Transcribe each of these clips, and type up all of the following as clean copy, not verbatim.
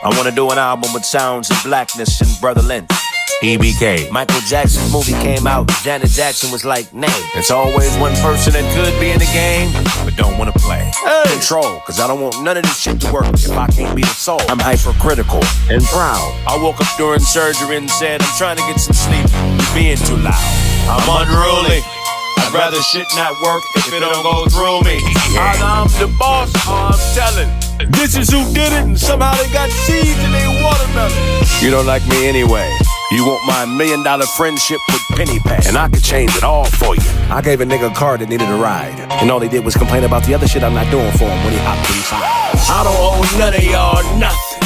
I wanna do an album with sounds of blackness and brotherland. EBK. Michael Jackson's movie came out. Janet Jackson was like, nay. There's always one person that could be in the game, but don't wanna play. Control, cause I don't want none of this shit to work if I can't be the soul. I'm hypercritical and proud. I woke up during surgery and said, I'm trying to get some sleep. You're being too loud. I'm unruly. I'd rather shit not work if it don't go through me. Either I'm the boss or I'm telling. This is who did it, and somehow they got seeds in their watermelon. You don't like me anyway. You want my $1 million friendship with Penny Pat, and I could change it all for you. I gave a nigga a car that needed a ride, and all he did was complain about the other shit I'm not doing for him when he hopped inside. I don't owe none of y'all nothing.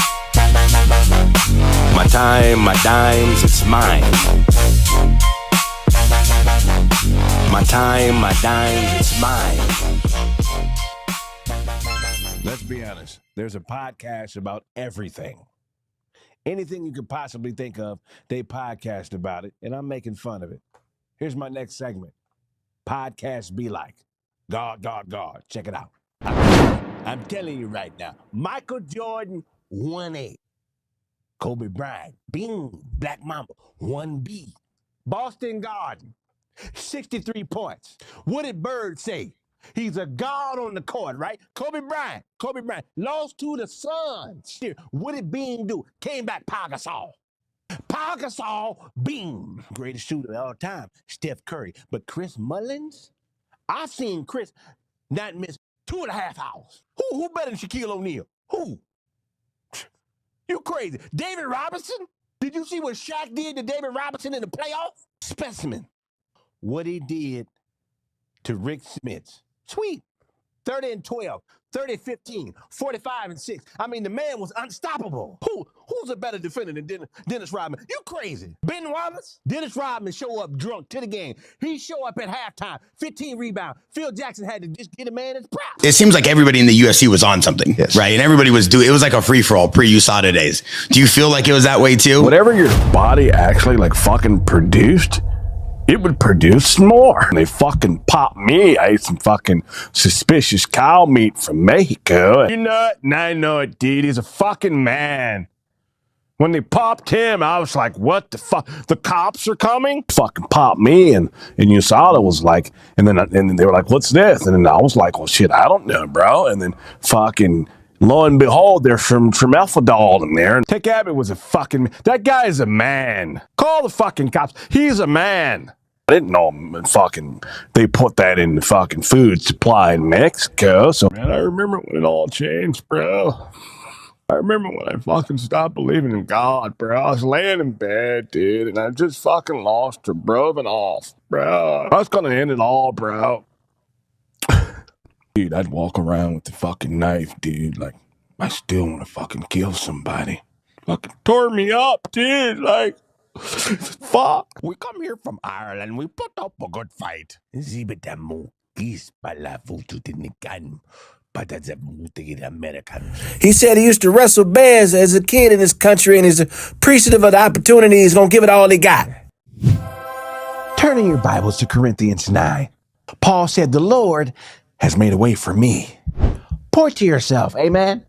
My time, my dimes, it's mine. My time, my dimes, it's mine. Let's be honest. There's a podcast about everything. Anything you could possibly think of, they podcast about it, and I'm making fun of it. Here's my next segment. Podcast be like. Gawd. Check it out. I'm telling you right now. Michael Jordan, 1A. Kobe Bryant, bing, Black Mamba, 1B. Boston Garden, 63 points. What did Bird say? He's a god on the court, right? Kobe Bryant lost to the Suns. What did Bean do? Came back, Pau Gasol, Bean. Greatest shooter of all time, Steph Curry. But Chris Mullins? I've seen Chris not miss 2.5 hours. Who better than Shaquille O'Neal? Who? You crazy. David Robinson? Did you see what Shaq did to David Robinson in the playoffs? Specimen. What he did to Rick Smith. Sweet. 30-12, 30-15, 45-6. I mean, the man was unstoppable. Who's a better defender than Dennis Rodman? You crazy. Ben Wallace? Dennis Rodman show up drunk to the game. He show up at halftime, 15 rebounds. Phil Jackson had to just get a man his props. It seems like everybody in the UFC was on something, yes. Right? And everybody was doing, it was like a free-for-all pre-USADA days. Do you feel like it was that way too? Whatever your body actually like fucking produced, it would produce more. They fucking popped me. I ate some fucking suspicious cow meat from Mexico. You know it? And I know it, dude. He's a fucking man. When they popped him, I was like, what the fuck? The cops are coming? Fucking popped me. And USADA was like, and then they were like, what's this? And then I was like, well, shit, I don't know, bro. And then fucking lo and behold, there's some Alphadol in there. Tech Abbott was a fucking, that guy is a man. Call the fucking cops. He's a man. I didn't know fucking they put that in the fucking food supply in Mexico. So, man, I remember when it all changed, bro. I remember when I fucking stopped believing in God, bro. I was laying in bed, dude, and I just fucking lost her, bro, and off, bro. I was gonna end it all, bro. Dude, I'd walk around with the fucking knife, dude. Like, I still want to fucking kill somebody. Fucking tore me up, dude. Like, fuck. We come here from Ireland. We put up a good fight. He said he used to wrestle bears as a kid in his country and is appreciative of the opportunity. He's going to give it all he got. Turning your Bibles to Corinthians 9. Paul said, the Lord has made a way for me. Point to yourself, amen?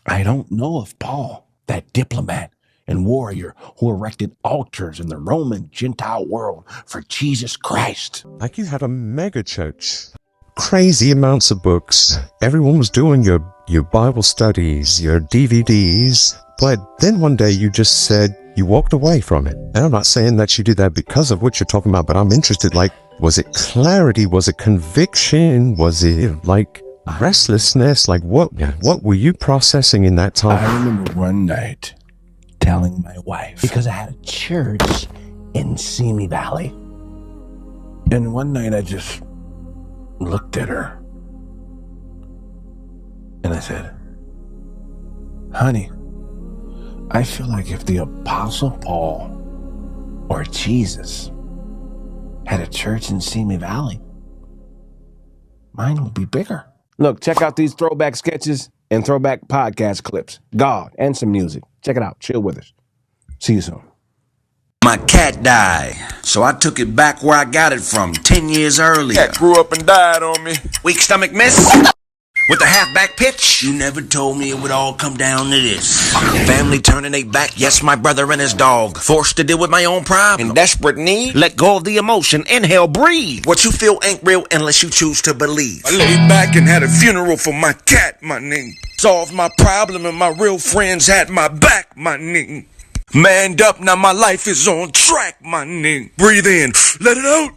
I don't know if Paul, that diplomat and warrior who erected altars in the Roman Gentile world for Jesus Christ. Like you had a mega church. Crazy amounts of books. Everyone was doing your Bible studies, your DVDs. But then one day you just said you walked away from it. And I'm not saying that you did that because of what you're talking about, but I'm interested, like, was it clarity? Was it conviction? Was it like restlessness? Like what were you processing in that time? I remember one night telling my wife, because I had a church in Simi Valley. And one night I just looked at her and I said, honey, I feel like if the Apostle Paul or Jesus had a church in Simi Valley, mine would be bigger. Look, check out these throwback sketches and throwback podcast clips. Gawd and some music. Check it out. Chill with us. See you soon. My cat died, so I took it back where I got it from 10 years earlier. Cat grew up and died on me. Weak stomach, miss? with a halfback pitch. You never told me it would all come down to this. Family turning their back, yes, my brother and his dog. Forced to deal with my own problem. In desperate need, let go of the emotion, inhale, breathe. What you feel ain't real unless you choose to believe. I laid back and had a funeral for my cat, my nigga. Solved my problem and my real friends had my back, my nigga. Manned up, now my life is on track, my nigga. Breathe in, let it out.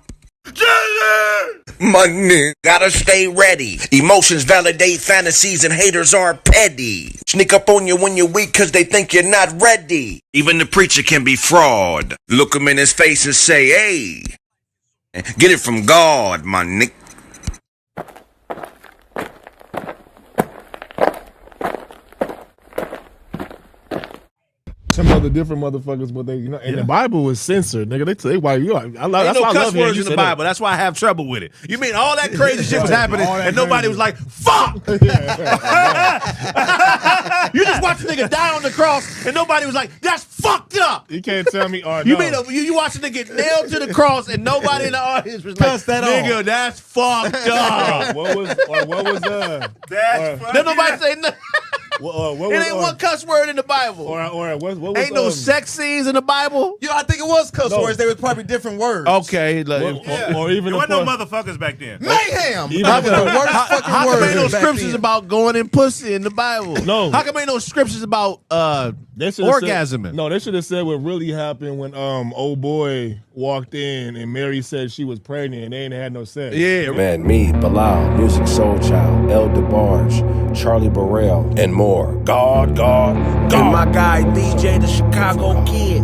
My nigga, gotta stay ready. Emotions validate fantasies and haters are petty. Sneak up on you when you're weak cause they think you're not ready. Even the preacher can be fraud. Look him in his face and say, hey, get it from Gawd, my nigga. Some other different motherfuckers, but they, you know, and the Bible was censored, nigga. They why you. I love. Ain't no cuss words in the Bible. That's why I have trouble with it. You mean all that crazy shit was happening, and nobody was like, "Fuck!" You just watch a nigga die on the cross, and nobody was like, "That's fucked up." You can't tell me. You mean you watch a nigga get nailed to the cross, and nobody in the audience was like, "Nigga, that's fucked up." What was Then nobody say nothing. It ain't one cuss word in the Bible. What was ain't no sex scenes in the Bible. Yo, I think it was cuss words. They were probably different words. Okay, or even there wasn't no motherfuckers back then. Mayhem. That was the worst fucking how word. come ain't no scriptures about going in pussy in the Bible? No. How come ain't no scriptures about orgasming? No, they should have said what really happened when old boy walked in and Mary said she was pregnant and they ain't had no sex. Yeah, Man, me, Bilal, Music Soul Child, El DeBarge, Charlie Burrell, and more. Gawd. And my guy BJ the Chicago Kid.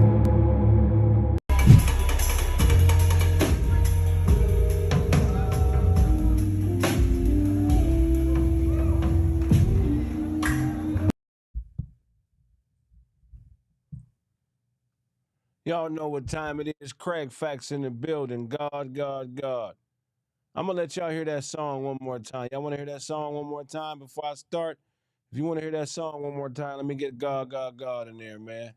Y'all know what time it is. Kraig Facts in the building. Gawd. I'm going to let y'all hear that song one more time. Y'all want to hear that song one more time before I start? If you want to hear that song one more time, let me get Gawd in there, man.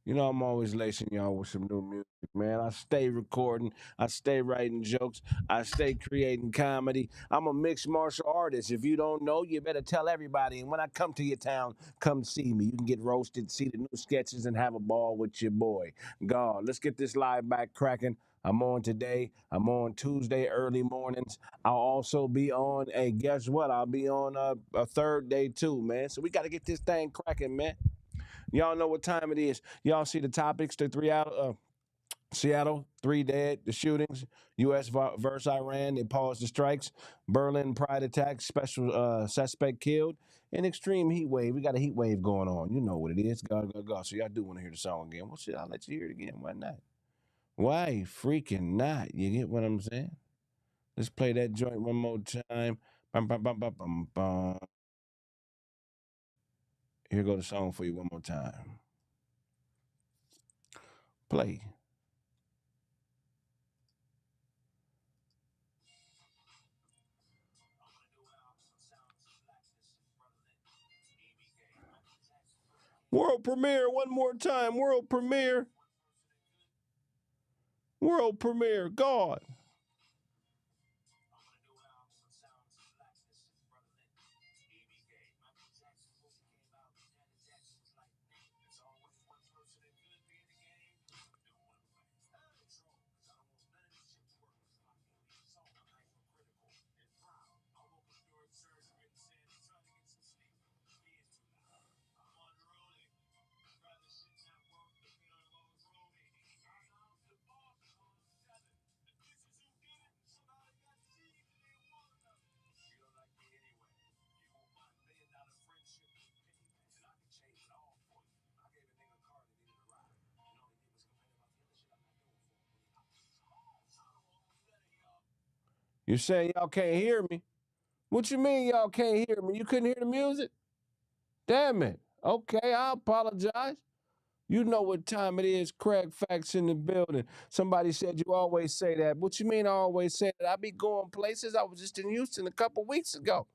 You know I'm always lacing y'all with some new music, man. I stay recording. I stay writing jokes. I stay creating comedy. I'm a mixed martial artist. If you don't know, you better tell everybody. And when I come to your town, come see me. You can get roasted, see the new sketches, and have a ball with your boy. Gawd, let's get this live back cracking. I'm on today. I'm on Tuesday early mornings. I'll also be on, hey, guess what? I'll be on a third day too, man. So we got to get this thing cracking, man. Y'all know what time it is. Y'all see the topics, the 3 out Seattle, 3 dead, the shootings, U.S. versus Iran, they paused the strikes, Berlin pride attack, special suspect killed, and extreme heat wave. We got a heat wave going on. You know what it is. Gawd. So y'all do want to hear the song again. Well, shit, I'll let you hear it again. Why not? Why freaking not? You get what I'm saying? Let's play that joint one more time. Bum, bum, bum, bum, bum, bum. Here go the song for you one more time. Play. World premiere one more time. World premiere. World premiere. Gawd. You saying y'all can't hear me? What you mean y'all can't hear me? You couldn't hear the music? Damn it. Okay, I apologize. You know what time it is. Kraig Facts in the building. Somebody said you always say that. What you mean I always say that? I be going places. I was just in Houston a couple weeks ago.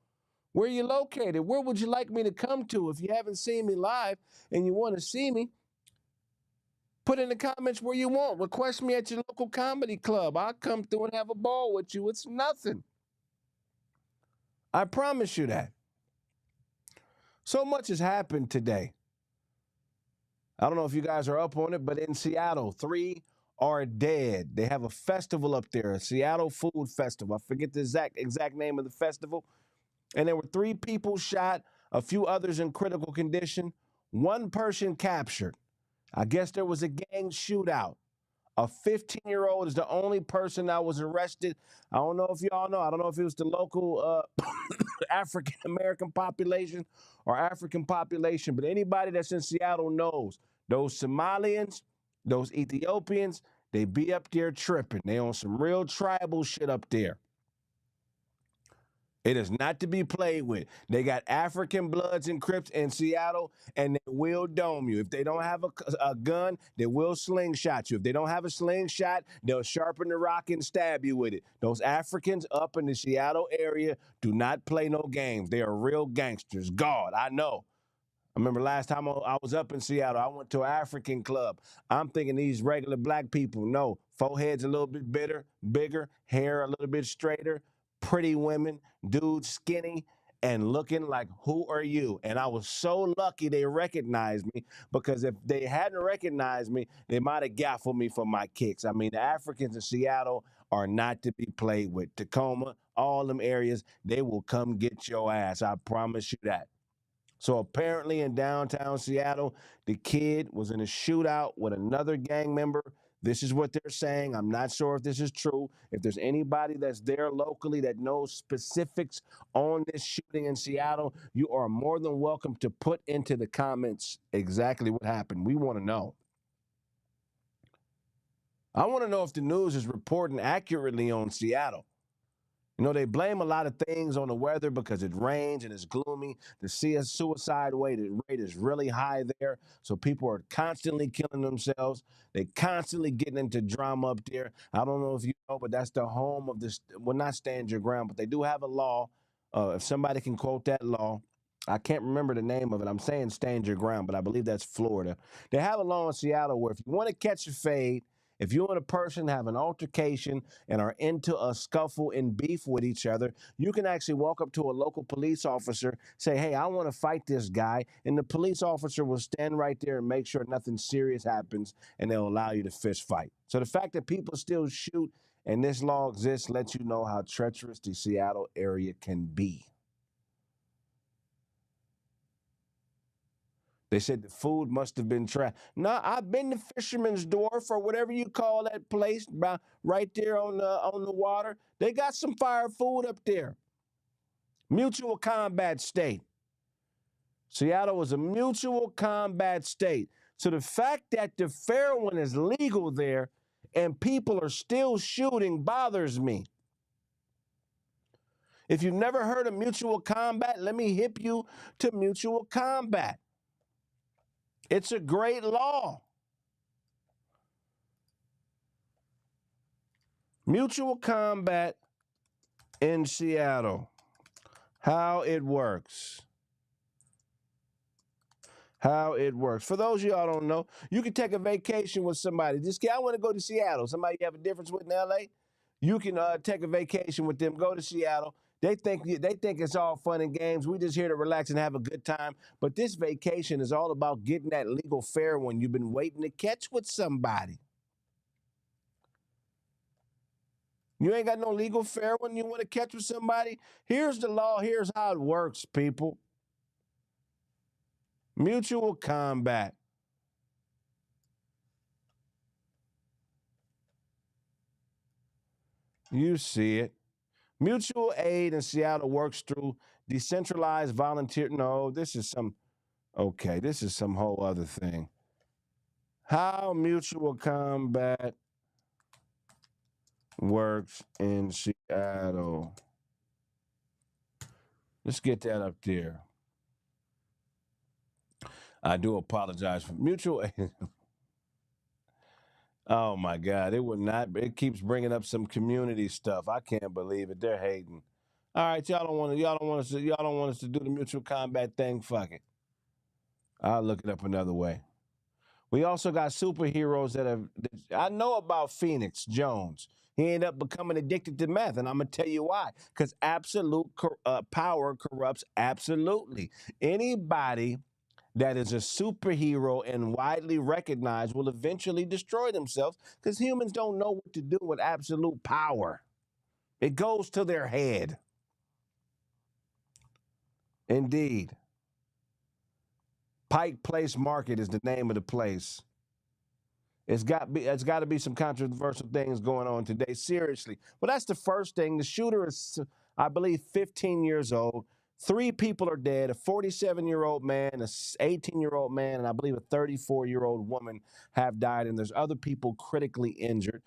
Where you located? Where would you like me to come to? If you haven't seen me live and you want to see me, put in the comments where you want. Request me at your local comedy club. I'll come through and have a ball with you. It's nothing. I promise you that. So much has happened today. I don't know if you guys are up on it, but in Seattle, 3 are dead. They have a festival up there, a Seattle Food Festival. I forget the exact name of the festival. And there were 3 people shot, a few others in critical condition, 1 person captured. I guess there was a gang shootout. A 15-year-old is the only person that was arrested. I don't know if y'all know. I don't know if it was the local African-American population or African population, but anybody that's in Seattle knows those Somalians, those Ethiopians, they be up there tripping. They on some real tribal shit up there. It is not to be played with. They got African Bloods and Crips in Seattle, and they will dome you. If they don't have a gun, they will slingshot you. If they don't have a slingshot, they'll sharpen the rock and stab you with it. Those Africans up in the Seattle area do not play no games. They are real gangsters. Gawd, I know. I remember last time I was up in Seattle, I went to an African club. I'm thinking these regular black people, no, foreheads a little bit bigger, hair a little bit straighter, pretty women, dudes skinny, and looking like, who are you? And I was so lucky they recognized me, because if they hadn't recognized me, they might have gaffled me for my kicks. I mean, the Africans in Seattle are not to be played with. Tacoma, all them areas, they will come get your ass. I promise you that. So apparently in downtown Seattle, the kid was in a shootout with another gang member. This is what they're saying. I'm not sure if this is true. If there's anybody that's there locally that knows specifics on this shooting in Seattle, you are more than welcome to put into the comments exactly what happened. We want to know. I want to know if the news is reporting accurately on Seattle. You know, they blame a lot of things on the weather because it rains and it's gloomy. The suicide rate is really high there. So people are constantly killing themselves. They constantly getting into drama up there. I don't know if you know, but that's the home of this. Well, not stand your ground, but they do have a law. If somebody can quote that law, I can't remember the name of it. I'm saying stand your ground, but I believe that's Florida. They have a law in Seattle where if you want to catch a fade, if you and a person have an altercation and are into a scuffle and beef with each other, you can actually walk up to a local police officer, say, hey, I want to fight this guy, and the police officer will stand right there and make sure nothing serious happens, and they'll allow you to fist fight. So the fact that people still shoot and this law exists lets you know how treacherous the Seattle area can be. They said the food must have been trash. No, I've been to Fisherman's Wharf or whatever you call that place, right there on the water. They got some fire food up there. Mutual combat state. Seattle was a mutual combat state. So the fact that the Fairwind is legal there and people are still shooting bothers me. If you've never heard of mutual combat, let me hip you to mutual combat. It's a great law. Mutual combat in Seattle. How it works. How it works. For those of y'all don't know, you can take a vacation with somebody. Just, I want to go to Seattle. Somebody you have a difference with in LA? You can take a vacation with them, go to Seattle. They think it's all fun and games. We just here to relax and have a good time. But this vacation is all about getting that legal fair one you've been waiting to catch with somebody. You ain't got no legal fair one you want to catch with somebody? Here's the law. Here's how it works, people. Mutual combat. You see it. Mutual aid in Seattle works through decentralized volunteer. No, this is some whole other thing. How mutual combat works in Seattle. Let's get that up there. I do apologize for mutual aid. Oh my God, it keeps bringing up some community stuff. I can't believe it. They're hating. All right, y'all don't want us to do the mutual combat thing. Fuck it. I'll look it up another way. We also got superheroes that have. I know about Phoenix Jones. He ended up becoming addicted to meth, and I'm gonna tell you why. Because absolute power corrupts absolutely. Anybody that is a superhero and widely recognized will eventually destroy themselves because humans don't know what to do with absolute power. It goes to their head. Indeed. Pike Place Market is the name of the place. It's got to be some controversial things going on today. Seriously. Well, that's the first thing. The shooter is, I believe, 15 years old. 3 people are dead. A 47-year-old man, a 18-year-old man, and I believe a 34-year-old woman have died. And there's other people critically injured.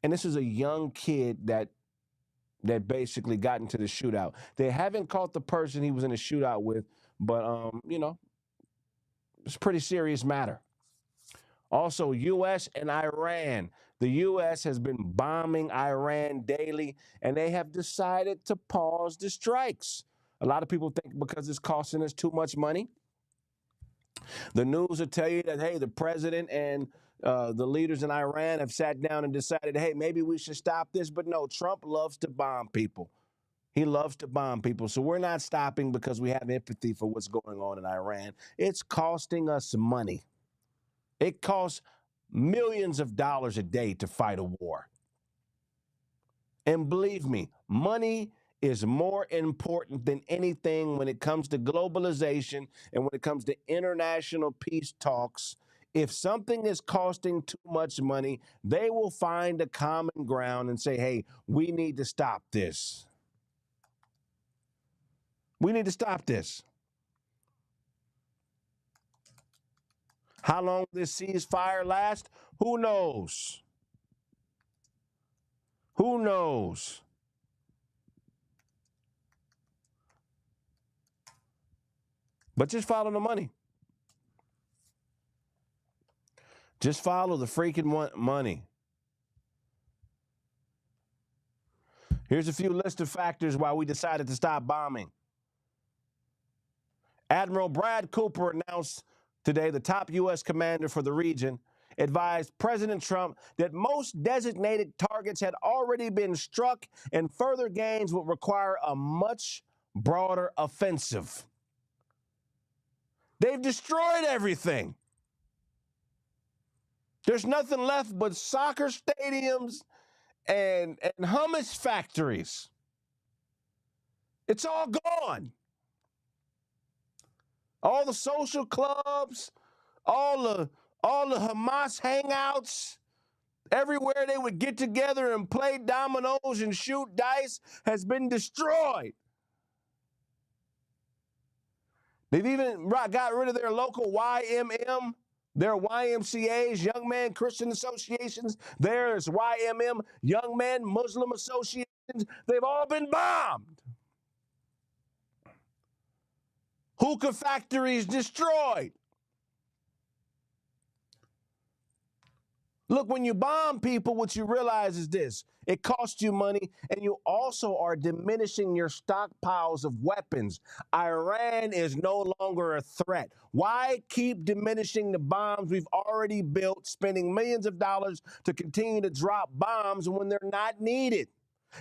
And this is a young kid that basically got into the shootout. They haven't caught the person he was in a shootout with, but it's a pretty serious matter. Also, U.S. and Iran. The U.S. has been bombing Iran daily, and they have decided to pause the strikes. A lot of people think because it's costing us too much money. The news will tell you that, hey, the president and the leaders in Iran have sat down and decided, hey, maybe we should stop this. But no, Trump loves to bomb people. He loves to bomb people. So we're not stopping because we have empathy for what's going on in Iran. It's costing us money. It costs millions of dollars a day to fight a war. And believe me, money is more important than anything when it comes to globalization and when it comes to international peace talks. If something is costing too much money, they will find a common ground and say, hey, we need to stop this. We need to stop this. How long this ceasefire lasts? Who knows? Who knows? But just follow the money. Just follow the freaking money. Here's a few list of factors why we decided to stop bombing. Admiral Brad Cooper announced today, the top U.S. commander for the region, advised President Trump that most designated targets had already been struck and further gains would require a much broader offensive. They've destroyed everything. There's nothing left but soccer stadiums and hummus factories. It's all gone. All the social clubs, all the Hamas hangouts, everywhere they would get together and play dominoes and shoot dice has been destroyed. They've even got rid of their local YMM, their YMCAs, Young Man Christian Associations. There's YMM, Young Man Muslim Associations. They've all been bombed. Hookah factories destroyed. Look, when you bomb people, what you realize is this. It costs you money, and you also are diminishing your stockpiles of weapons. Iran is no longer a threat. Why keep diminishing the bombs we've already built, spending millions of dollars to continue to drop bombs when they're not needed?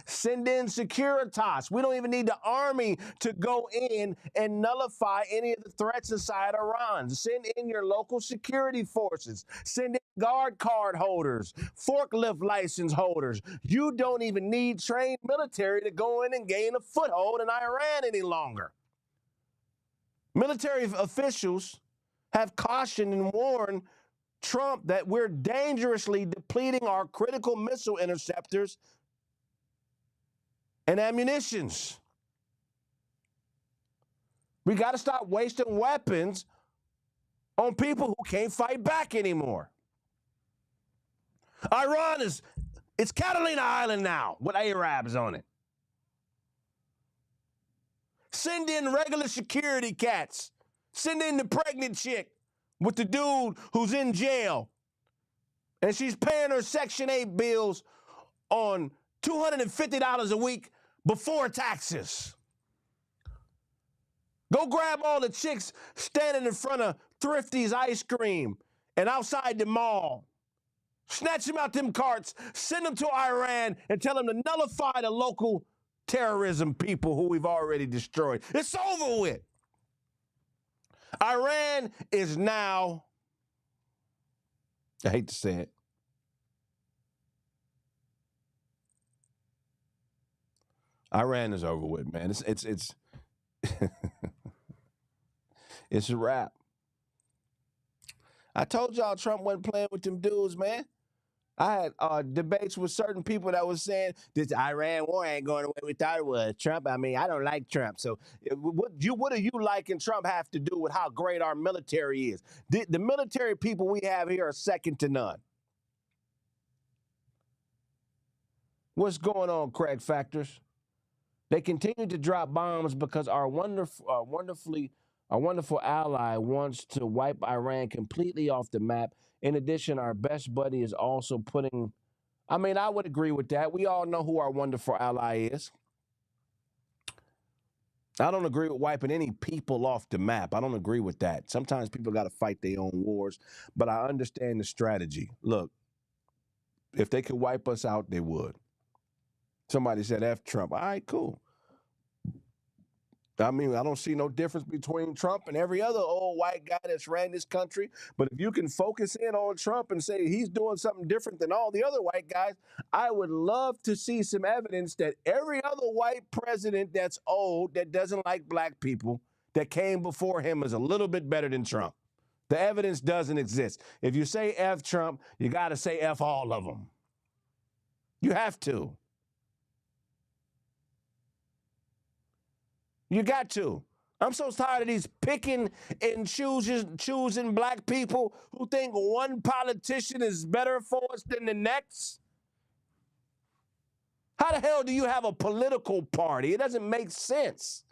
Send in Securitas. We don't even need the army to go in and nullify any of the threats inside Iran. Send in your local security forces. Send in guard card holders, forklift license holders. You don't even need trained military to go in and gain a foothold in Iran any longer. Military officials have cautioned and warned Trump that we're dangerously depleting our critical missile interceptors and ammunitions. We got to stop wasting weapons on people who can't fight back anymore. Iran it's Catalina Island now with Arabs on it. Send in regular security cats. Send in the pregnant chick with the dude who's in jail. And she's paying her Section 8 bills on $250 a week before taxes. Go grab all the chicks standing in front of Thrifty's ice cream and outside the mall. Snatch them out them carts, send them to Iran, and tell them to nullify the local terrorism people who we've already destroyed. It's over with. Iran is now, I hate to say it, Iran is over with, man. It's it's a wrap. I told y'all Trump wasn't playing with them dudes, man. I had debates with certain people that was saying this Iran war ain't going the way we thought it was. Trump, I mean, I don't like Trump. So what do you like and Trump have to do with how great our military is? The military people we have here are second to none. What's going on, Kraig Factors? They continue to drop bombs because our wonderful ally wants to wipe Iran completely off the map. In addition, our best buddy is also putting, I mean, I would agree with that. We all know who our wonderful ally is. I don't agree with wiping any people off the map. I don't agree with that. Sometimes people got to fight their own wars, but I understand the strategy. Look, if they could wipe us out, they would. Somebody said F Trump. All right, cool. I mean, I don't see no difference between Trump and every other old white guy that's ran this country. But if you can focus in on Trump and say he's doing something different than all the other white guys, I would love to see some evidence that every other white president that's old, that doesn't like black people, that came before him is a little bit better than Trump. The evidence doesn't exist. If you say F Trump, you got to say F all of them. You have to. You got to. I'm so tired of these picking and choosing black people who think one politician is better for us than the next. How the hell do you have a political party? It doesn't make sense.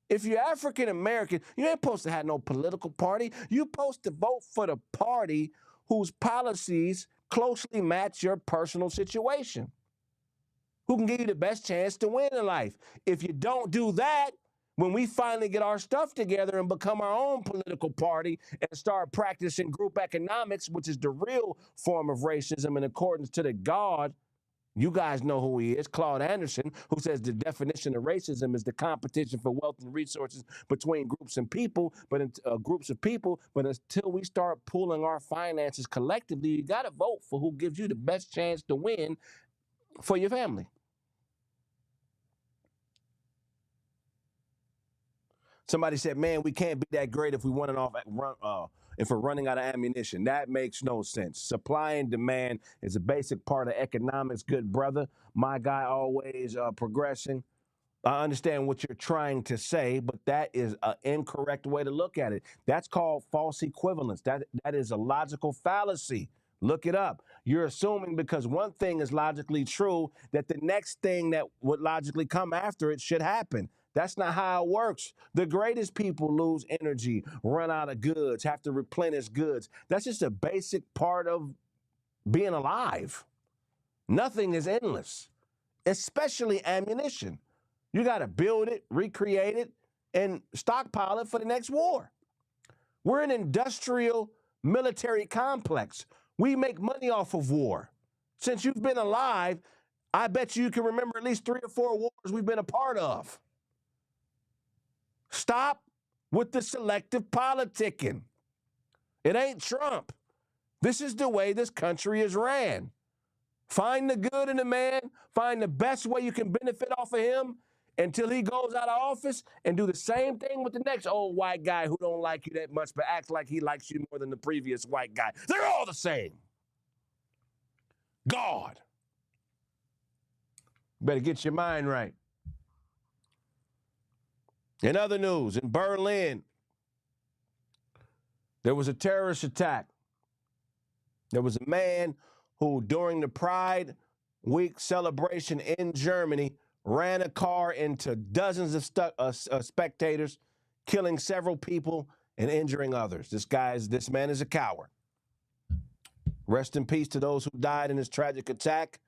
If you're African American, you ain't supposed to have no political party. You're supposed to vote for the party whose policies closely match your personal situation, who can give you the best chance to win in life. If you don't do that, when we finally get our stuff together and become our own political party and start practicing group economics, which is the real form of racism in accordance to the Gawd, you guys know who he is, Claude Anderson, who says the definition of racism is the competition for wealth and resources between groups of people, but until we start pooling our finances collectively, you got to vote for who gives you the best chance to win for your family. Somebody said, man, we can't be that great if we're running out of ammunition. That makes no sense. Supply and demand is a basic part of economics, good brother. My guy always progressing. I understand what you're trying to say, but that is an incorrect way to look at it. That's called false equivalence. That is a logical fallacy. Look it up. You're assuming because one thing is logically true that the next thing that would logically come after it should happen. That's not how it works. The greatest people lose energy, run out of goods, have to replenish goods. That's just a basic part of being alive. Nothing is endless, especially ammunition. You got to build it, recreate it, and stockpile it for the next war. We're an industrial military complex. We make money off of war. Since you've been alive, I bet you can remember at least 3 or 4 wars we've been a part of. Stop with the selective politicking. It ain't Trump. This is the way this country is ran. Find the good in the man, find the best way you can benefit off of him until he goes out of office, and do the same thing with the next old white guy who don't like you that much but acts like he likes you more than the previous white guy. They're all the same. Gawd. Better get your mind right. In other news, in Berlin, there was a terrorist attack. There was a man who, during the Pride Week celebration in Germany, ran a car into dozens of spectators, killing several people and injuring others. This man is a coward. Rest in peace to those who died in this tragic attack.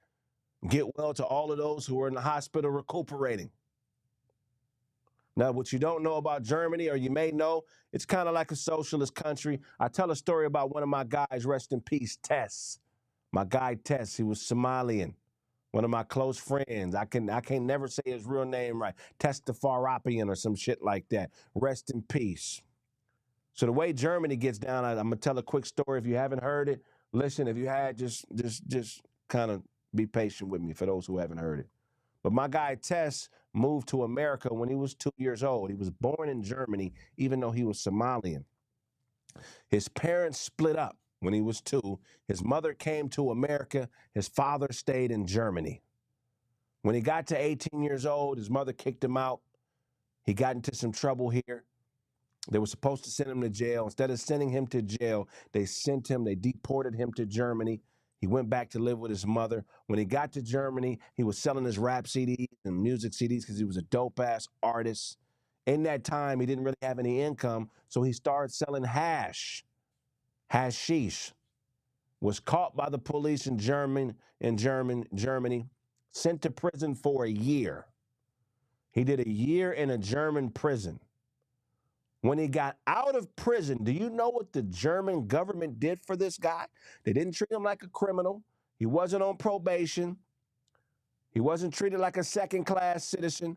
Get well to all of those who are in the hospital recuperating. Now, what you don't know about Germany, or you may know, it's kind of like a socialist country. I tell a story about one of my guys, rest in peace, Tess. My guy Tess, he was Somalian, one of my close friends. I can't never say his real name right. Testafarapian or some shit like that. Rest in peace. So the way Germany gets down, I'm gonna tell a quick story. If you haven't heard it, listen. If you had, just kind of be patient with me for those who haven't heard it. But my guy Tess moved to America when he was 2 years old. He was born in Germany, even though he was Somalian. His parents split up when he was 2. His mother came to America. His father stayed in Germany. When he got to 18 years old, his mother kicked him out. He got into some trouble here. They were supposed to send him to jail. Instead of sending him to jail, they deported him to Germany. He went back to live with his mother. When he got to Germany, he was selling his rap CDs and music CDs because he was a dope-ass artist. In that time, he didn't really have any income, so he started selling hashish. Was caught by the police in Germany, sent to prison for a year. He did a year in a German prison. When he got out of prison, do you know what the German government did for this guy? They didn't treat him like a criminal. He wasn't on probation. He wasn't treated like a second-class citizen.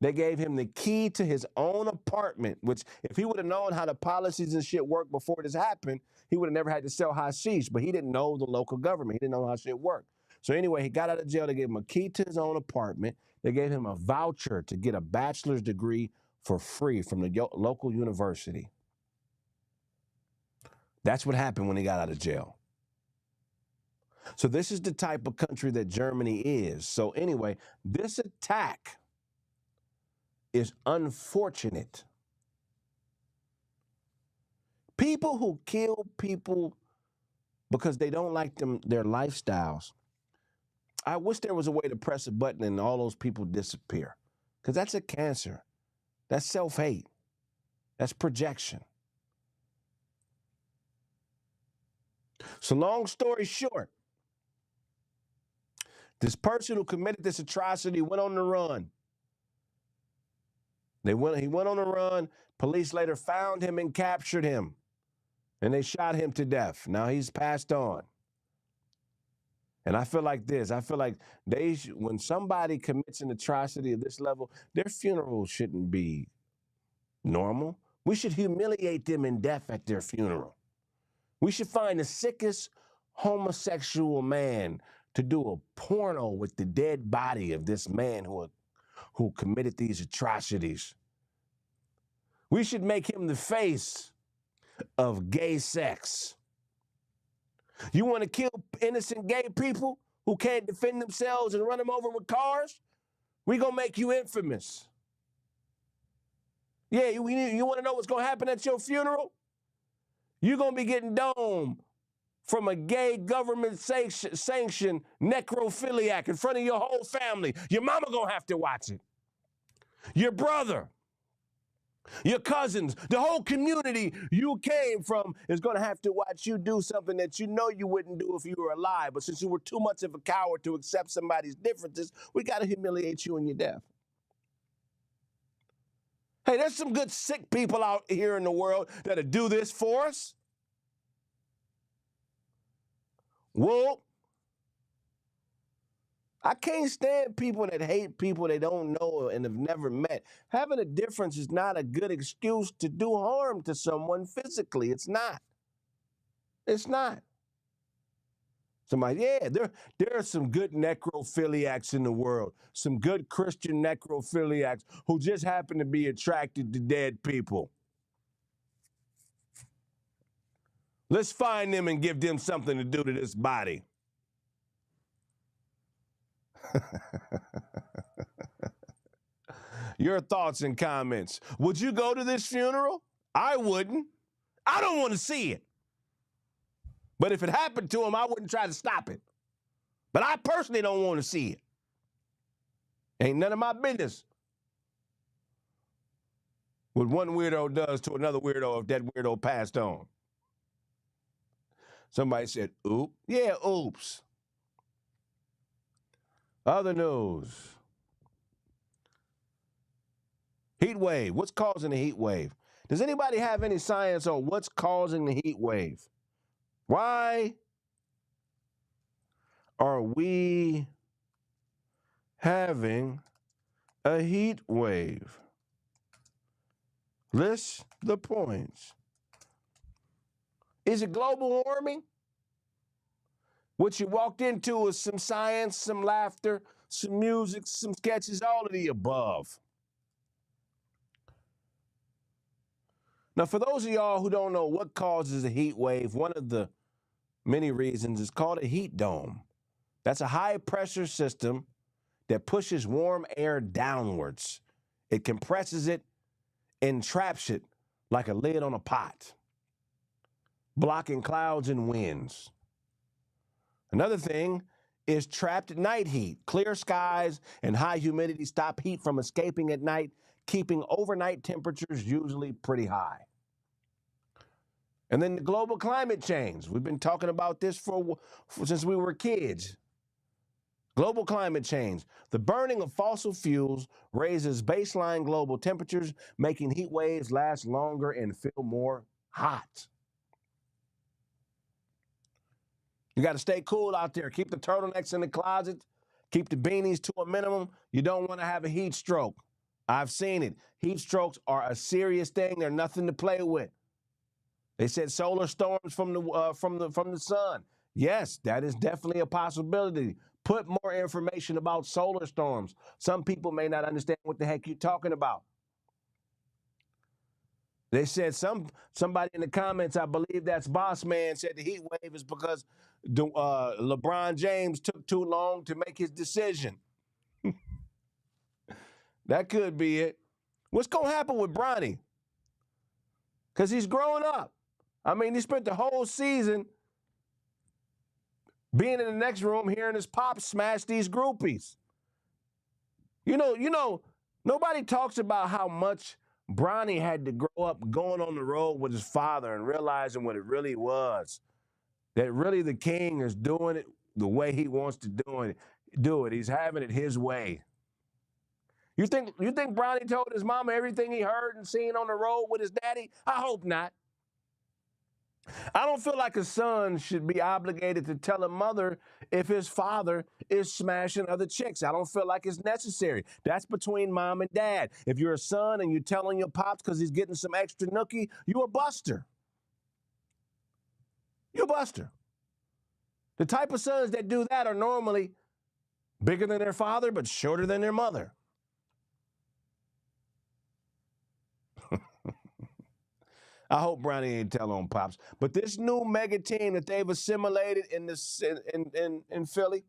They gave him the key to his own apartment, which if he would have known how the policies and shit worked before this happened, he would have never had to sell hashish, but he didn't know the local government. He didn't know how shit worked. So anyway, he got out of jail. They gave him a key to his own apartment. They gave him a voucher to get a bachelor's degree for free from the local university. That's what happened when he got out of jail. So this is the type of country that Germany is. So anyway, this attack is unfortunate. People who kill people because they don't like their lifestyles, I wish there was a way to press a button and all those people disappear, because that's a cancer. That's self-hate. That's projection. So long story short, this person who committed this atrocity went on the run. He went on the run. Police later found him and captured him, and they shot him to death. Now he's passed on. And I feel like this. I feel like when somebody commits an atrocity of this level, their funeral shouldn't be normal. We should humiliate them in death at their funeral. We should find the sickest homosexual man to do a porno with the dead body of this man who committed these atrocities. We should make him the face of gay sex. You want to kill innocent gay people who can't defend themselves and run them over with cars? We're going to make you infamous. Yeah, you want to know what's going to happen at your funeral? You're going to be getting domed from a gay government sanctioned necrophiliac in front of your whole family. Your mama going to have to watch it. Your brother, your cousins, the whole community you came from is going to have to watch you do something that you know you wouldn't do if you were alive. But since you were too much of a coward to accept somebody's differences, we got to humiliate you in your death. Hey, there's some good sick people out here in the world that'll do this for us. Well, I can't stand people that hate people they don't know and have never met. Having a difference is not a good excuse to do harm to someone physically. It's not. It's not. Somebody, yeah, there are some good necrophiliacs in the world, some good Christian necrophiliacs who just happen to be attracted to dead people. Let's find them and give them something to do to this body. Your thoughts and comments. Would you go to this funeral? I wouldn't. I don't want to see it. But if it happened to him, I wouldn't try to stop it. But I personally don't want to see it. Ain't none of my business what one weirdo does to another weirdo if that weirdo passed on. Somebody said, oop. Yeah, oops. Other news. Heat wave. What's causing the heat wave? Does anybody have any science on what's causing the heat wave? Why are we having a heat wave? List the points. Is it global warming? What you walked into was some science, some laughter, some music, some sketches, all of the above. Now, for those of y'all who don't know what causes a heat wave, one of the many reasons is called a heat dome. That's a high pressure system that pushes warm air downwards. It compresses it and traps it like a lid on a pot, blocking clouds and winds. Another thing is trapped night heat. Clear skies and high humidity stop heat from escaping at night, keeping overnight temperatures usually pretty high. And then the global climate change. We've been talking about this since we were kids. Global climate change. The burning of fossil fuels raises baseline global temperatures, making heat waves last longer and feel more hot. You got to stay cool out there. Keep the turtlenecks in the closet. Keep the beanies to a minimum. You don't want to have a heat stroke. I've seen it. Heat strokes are a serious thing. They're nothing to play with. They said solar storms from the sun. Yes, that is definitely a possibility. Put more information about solar storms. Some people may not understand what the heck you're talking about. They said somebody in the comments, I believe that's Boss Man, said the heat wave is because LeBron James took too long to make his decision. That could be it. What's going to happen with Bronny? Because he's growing up. I mean, he spent the whole season being in the next room hearing his pop smash these groupies. You know, nobody talks about how much Bronny had to grow up going on the road with his father and realizing what it really was. That really the king is doing it the way he wants to do it. He's having it his way. You think Bronny told his mama everything he heard and seen on the road with his daddy? I hope not. I don't feel like a son should be obligated to tell a mother if his father is smashing other chicks. I don't feel like it's necessary. That's between mom and dad. If you're a son and you're telling your pops because he's getting some extra nookie, you a buster. You're a buster. The type of sons that do that are normally bigger than their father but shorter than their mother. I hope Bronny ain't tell on pops. But this new mega team that they've assimilated in Philly,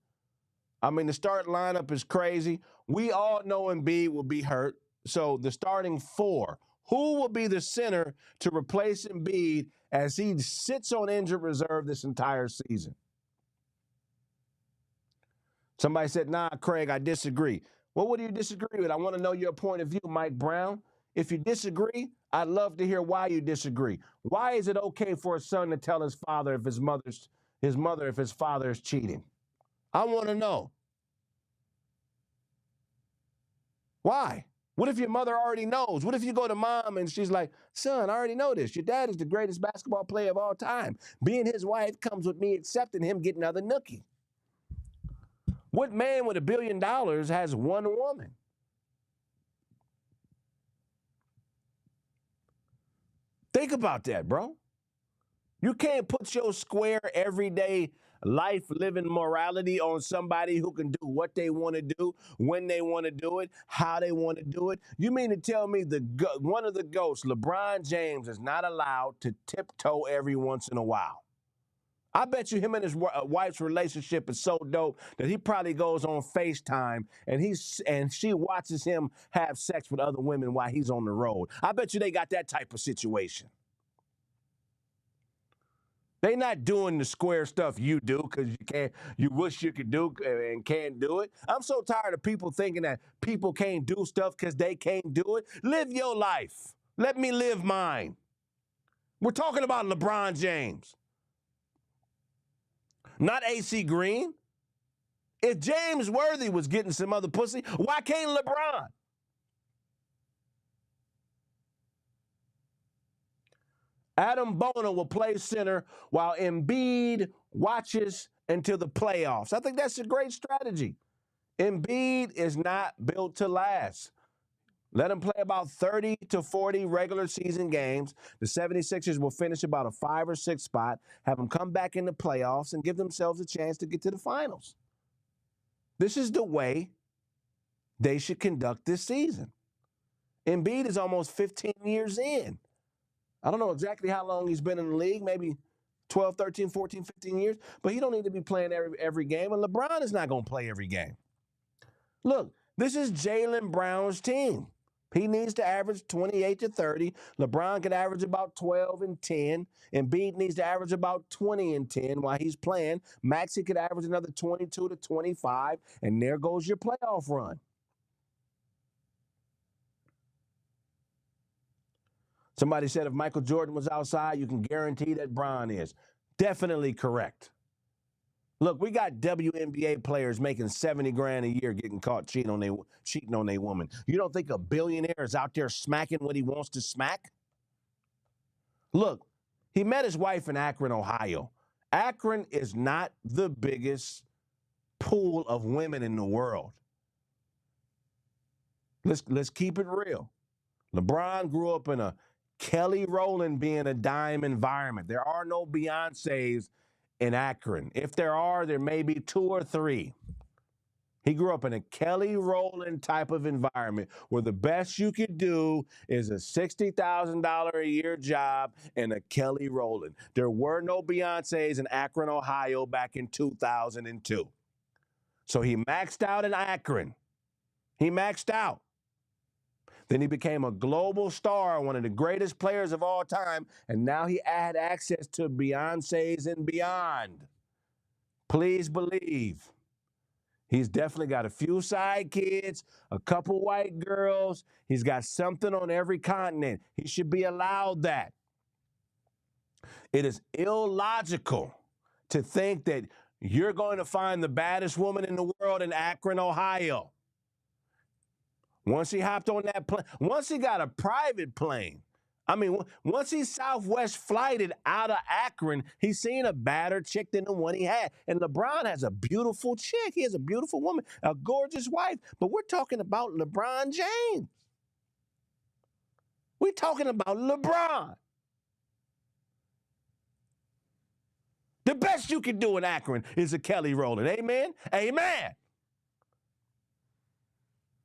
I mean, the start lineup is crazy. We all know Embiid will be hurt. So the starting four, who will be the center to replace Embiid as he sits on injured reserve this entire season? Somebody said, nah, Kraig, I disagree. Well, what do you disagree with? I want to know your point of view, Mike Brown. If you disagree, I'd love to hear why you disagree. Why is it okay for a son to tell his father if his father is cheating? I want to know. Why? What if your mother already knows? What if you go to mom and she's like, son, I already know this. Your dad is the greatest basketball player of all time. Being his wife comes with me accepting him getting another nookie. What man with $1 billion has one woman? Think about that, bro. You can't put your square everyday life living morality on somebody who can do what they want to do, when they want to do it, how they want to do it. You mean to tell me one of the GOATs, LeBron James, is not allowed to tiptoe every once in a while? I bet you him and his wife's relationship is so dope that he probably goes on FaceTime and she watches him have sex with other women while he's on the road. I bet you they got that type of situation. They not doing the square stuff you do because you wish you could do and can't do it. I'm so tired of people thinking that people can't do stuff because they can't do it. Live your life. Let me live mine. We're talking about LeBron James. Not AC Green. If James Worthy was getting some other pussy, why can't LeBron? Adam Bona will play center while Embiid watches until the playoffs. I think that's a great strategy. Embiid is not built to last. Let him play about 30 to 40 regular season games. The 76ers will finish about a 5 or 6 spot, have them come back in the playoffs, and give themselves a chance to get to the finals. This is the way they should conduct this season. Embiid is almost 15 years in. I don't know exactly how long he's been in the league, maybe 12, 13, 14, 15 years, but he don't need to be playing every game, and LeBron is not going to play every game. Look, this is Jaylen Brown's team. He needs to average 28 to 30. LeBron could average about 12 and 10. Embiid needs to average about 20 and 10 while he's playing. Maxey could average another 22 to 25, and there goes your playoff run. Somebody said if Michael Jordan was outside, you can guarantee that Bron is. Definitely correct. Look, we got WNBA players making $70,000 a year getting caught cheating on their woman. You don't think a billionaire is out there smacking what he wants to smack? Look, he met his wife in Akron, Ohio. Akron is not the biggest pool of women in the world. Let's keep it real. LeBron grew up in a Kelly Rowland being a dime environment. There are no Beyoncés in Akron. If there are, there may be 2 or 3. He grew up in a Kelly Rowland type of environment where the best you could do is a $60,000 a year job and a Kelly Rowland. There were no Beyoncés in Akron, Ohio back in 2002. So he maxed out in Akron. He maxed out. Then he became a global star, one of the greatest players of all time, and now he had access to Beyoncés and beyond. Please believe. He's definitely got a few side kids, a couple white girls. He's got something on every continent. He should be allowed that. It is illogical to think that you're going to find the baddest woman in the world in Akron, Ohio. Once he hopped on that plane, once he got a private plane, once he Southwest flighted out of Akron, he's seen a badder chick than the one he had. And LeBron has a beautiful chick. He has a beautiful woman, a gorgeous wife. But we're talking about LeBron James. We're talking about LeBron. The best you can do in Akron is a Kelly Rowland. Amen? Amen.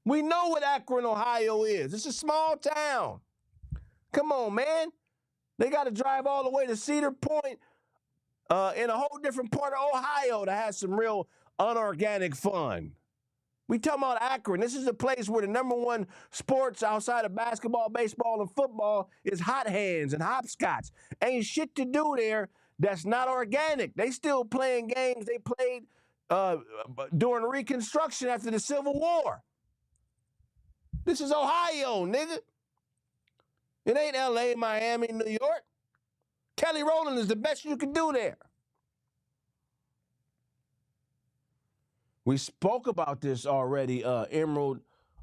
We know what Akron, Ohio is. It's a small town. Come on, man. They got to drive all the way to Cedar Point in a whole different part of Ohio to have some real unorganic fun. We talking about Akron. This is a place where the number one sports outside of basketball, baseball, and football is hot hands and hopscotch. Ain't shit to do there that's not organic. They still playing games they played during Reconstruction after the Civil War. This is Ohio, nigga. It ain't LA, Miami, New York. Kelly Rowland is the best you can do there. We spoke about this already, Emerald.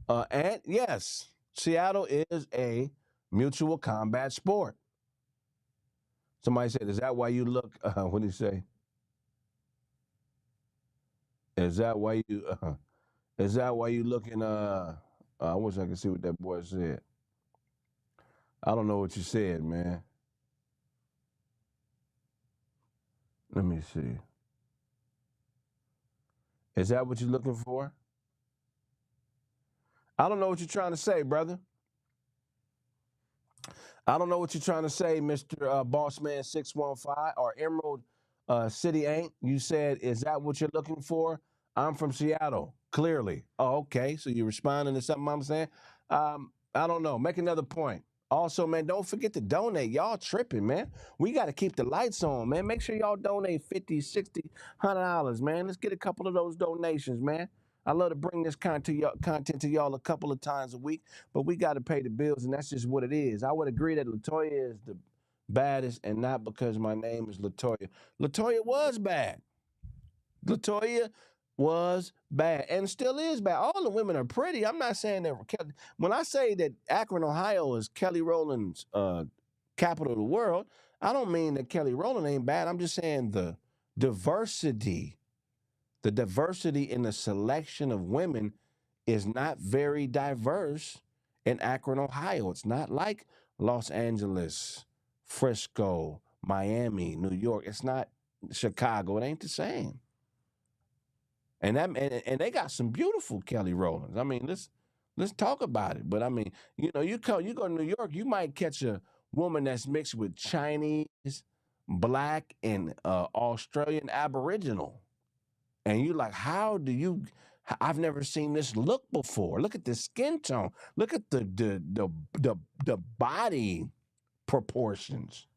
And yes, Seattle is a mutual combat sport. Somebody said, is that why you look, what did he say? Is that why you looking, I wish I could see what that boy said. I don't know what you said, man. Let me see. Is that what you're looking for? I don't know what you're trying to say, brother. I don't know what you're trying to say, Mr. Bossman 615 or Emerald City Ain't. You said, is that what you're looking for? I'm from Seattle, clearly. Oh, okay. So you're responding to something I'm saying? I don't know. Make another point. Also, man, don't forget to donate. Y'all tripping, man. We got to keep the lights on, man. Make sure y'all donate $50, $60, $100, man. Let's get a couple of those donations, man. I love to bring this content to y'all a couple of times a week, but we got to pay the bills, and that's just what it is. I would agree that LaToya is the baddest, and not because my name is LaToya. LaToya was bad. LaToya was bad and still is bad. All the women are pretty. I'm not saying that. When I say that Akron, Ohio is Kelly Rowland's capital of the world. I don't mean that Kelly Rowland ain't bad. I'm just saying the diversity in the selection of women is not very diverse in Akron, Ohio. It's not like Los Angeles, Frisco, Miami, New York. It's not Chicago. It ain't the same. And they got some beautiful Kelly Rowlands. I mean, let's talk about it. But I mean, you go to New York, you might catch a woman that's mixed with Chinese, Black, and Australian Aboriginal. And you're like, I've never seen this look before. Look at the skin tone. Look at the body proportions.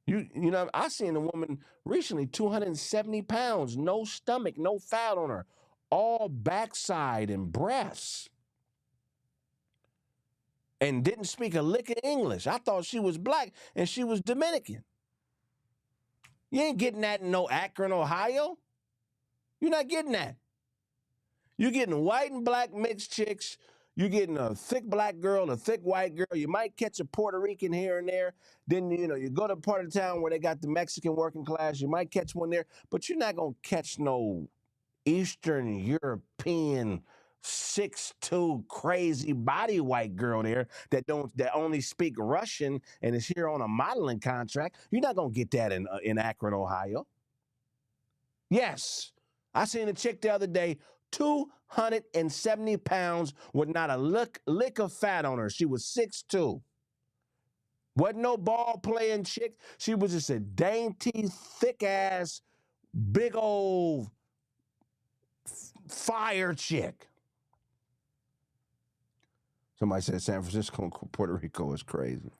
I seen a woman recently, 270 pounds, no stomach, no fat on her, all backside and breasts, and didn't speak a lick of English. I thought she was Black and she was Dominican. You ain't getting that in no Akron, Ohio. You're not getting that. You're getting white and Black mixed chicks. You're getting a thick Black girl, a thick white girl. You might catch a Puerto Rican here and there. Then, you go to a part of town where they got the Mexican working class. You might catch one there, but you're not going to catch no Eastern European 6'2" crazy body white girl there that only speak Russian and is here on a modeling contract. You're not going to get that in Akron, Ohio. Yes. I seen a chick the other day, 270 pounds with not a lick of fat on her. She was 6'2". Wasn't no ball playing chick. She was just a dainty, thick ass, big old fire chick. Somebody said San Francisco and Puerto Rico is crazy.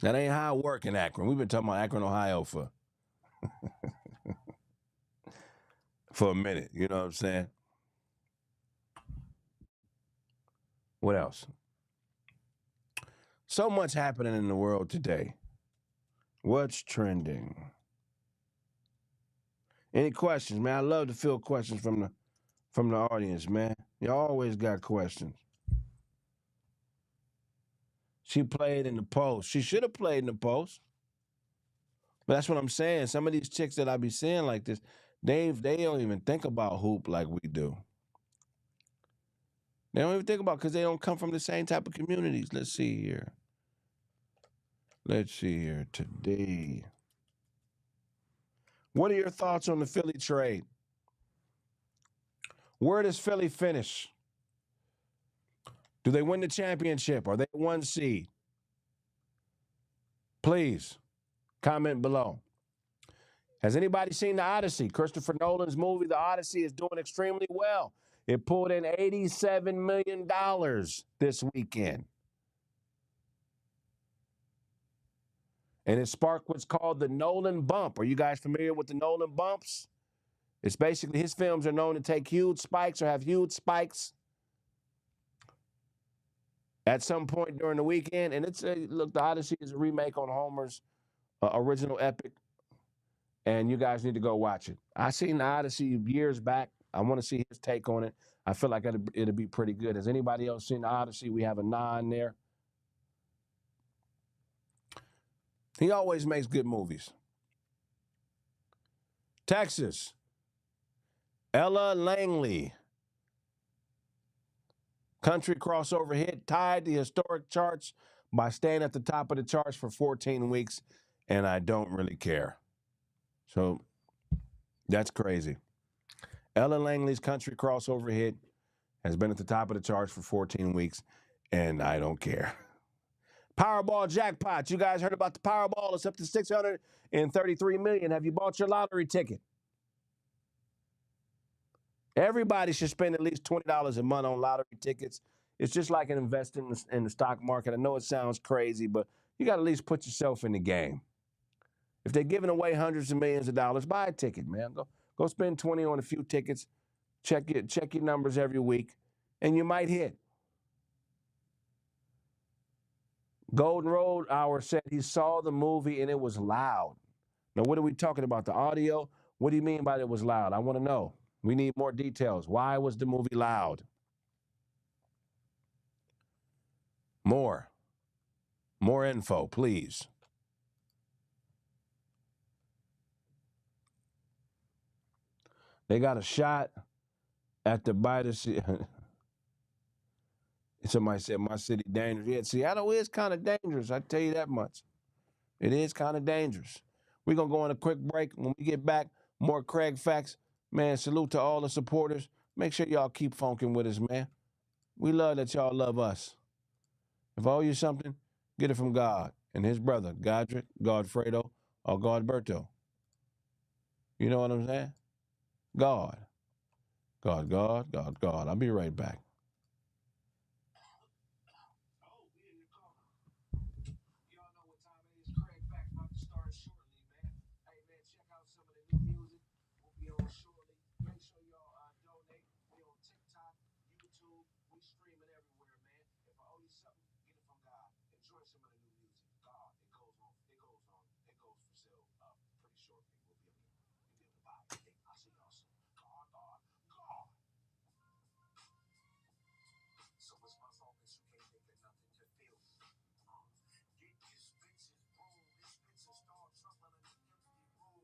That ain't how it work in Akron. We've been talking about Akron, Ohio for a minute. You know what I'm saying? What else? So much happening in the world today. What's trending? Any questions, man? I love to field questions from the audience, man. You always got questions. She played in the post. She should have played in the post. But that's what I'm saying. Some of these chicks that I be seeing like this, they don't even think about hoop like we do. They don't even think about because they don't come from the same type of communities. Let's see here. Today. What are your thoughts on the Philly trade? Where does Philly finish? Do they win the championship? Are they 1 seed? Please, comment below. Has anybody seen The Odyssey? Christopher Nolan's movie, The Odyssey, is doing extremely well. It pulled in $87 million this weekend. And it sparked what's called the Nolan bump. Are you guys familiar with the Nolan bumps? It's basically his films are known to take huge spikes or have huge spikes at some point during the weekend. And look, The Odyssey is a remake on Homer's original epic. And you guys need to go watch it. I seen The Odyssey years back. I want to see his take on it. I feel like it'll be pretty good. Has anybody else seen The Odyssey? We have a 9 there. He always makes good movies. Texas. Ella Langley. Country crossover hit tied the historic charts by staying at the top of the charts for 14 weeks, and I don't really care. So that's crazy. Ella Langley's country crossover hit has been at the top of the charts for 14 weeks, and I don't care. Powerball jackpot. You guys heard about the Powerball? It's up to $633 million. Have you bought your lottery ticket? Everybody should spend at least $20 a month on lottery tickets. It's just like an investment in the stock market. I know it sounds crazy, but you got to at least put yourself in the game. If they're giving away hundreds of millions of dollars, buy a ticket, man. Go spend 20 on a few tickets. Check your numbers every week, and you might hit. Golden Road Hour said he saw the movie and it was loud. Now, what are we talking about? The audio? What do you mean by it was loud? I want to know. We need more details. Why was the movie loud? More. More info, please. They got a shot at the Biden. Somebody said my city dangerous. Yeah, Seattle is kind of dangerous. I tell you that much. It is kind of dangerous. We're going to go on a quick break. When we get back, more Kraig Facts. Man, salute to all the supporters. Make sure y'all keep funking with us, man. We love that y'all love us. If I owe you something, get it from God and his brother, Godric, Godfredo, or Godberto. You know what I'm saying? God. God. I'll be right back. Y'all know what time it is. Kraig Facts about to start shortly, man. Hey, man, check out some of the new music. We'll be on shortly. Make sure y'all donate. We on TikTok, YouTube. We streaming everywhere, man. If I owe you something, get it from God. Enjoy some of the new music. God, it goes on. It goes for sale pretty shortly. We'll be able to buy it. I'll see y'all soon. God. So it's my fault that you can't think of nothing to feel. Get this bitch's room. This bitch's start troubling in the empty room.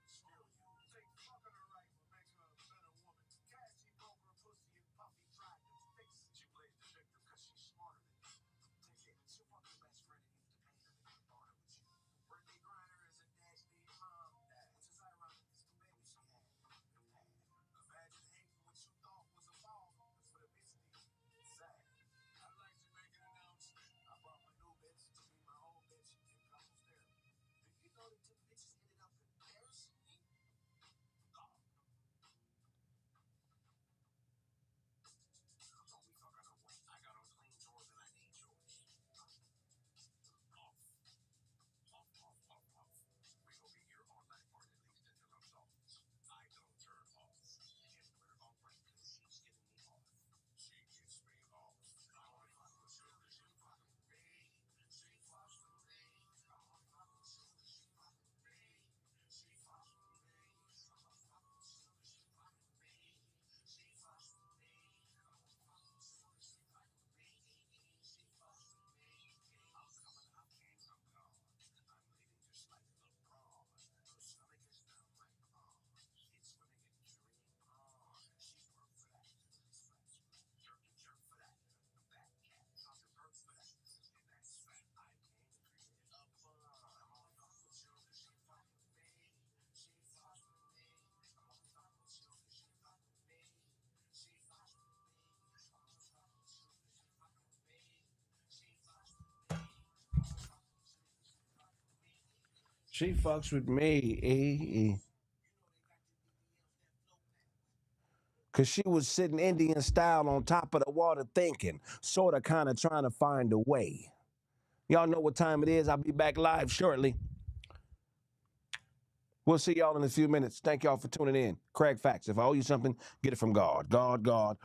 Still you. Take fucking her right will make her a better woman. Cassie broke her pussy and Puffy tried to fix it. She plays the victim because she's smarter than you. Take it. She fucking best friend and used to pay her to get barter with you. Brittany Griner is a deadbeat mom, which is ironic because the baby she had. Imagine hating what you thought was a fall. That's what a bitch did. Sad. I'd like to make an announcement. I brought my new bitch to be my old bitch in couples therapy. Did you know that two bitches ended up embarrassing me? Oh. Don't we fuck out of way? I got on clean drawers and I need yours. Off. We gonna be here all night, or at least until I'm soft. I don't turn off. And we're all right because she's getting me off. She gets me off. I only fuck with you because you fuck with me. She fucks with me. I only fuck with you because you fuck with me. She fucks with me. I only fuck with you because you fuck with me. She fucks with me. I only fuck with you because you fuck with me. She fucks with me. I'm coming up and I'm gone. I'm leaving just like LeBron. Her stomach is down my palm. It's swimming in dream. She worked for that. Jerk for that. Back cat. Talking birds for that. And that's fat. I came to create a fun. I'm only fucking with you because she fucking with me. She fucks with me. I'm only fucking with you because she fucking with me. She fucks with me. I'm only fucking with you because she fucking with me. She fucks with me. She fucks with me. Because she was sitting Indian style on top of the water thinking, sort of kind of trying to find a way. Y'all know what time it is. I'll be back live shortly. We'll see y'all in a few minutes. Thank y'all for tuning in. Kraig Facts. If I owe you something, get it from God. God.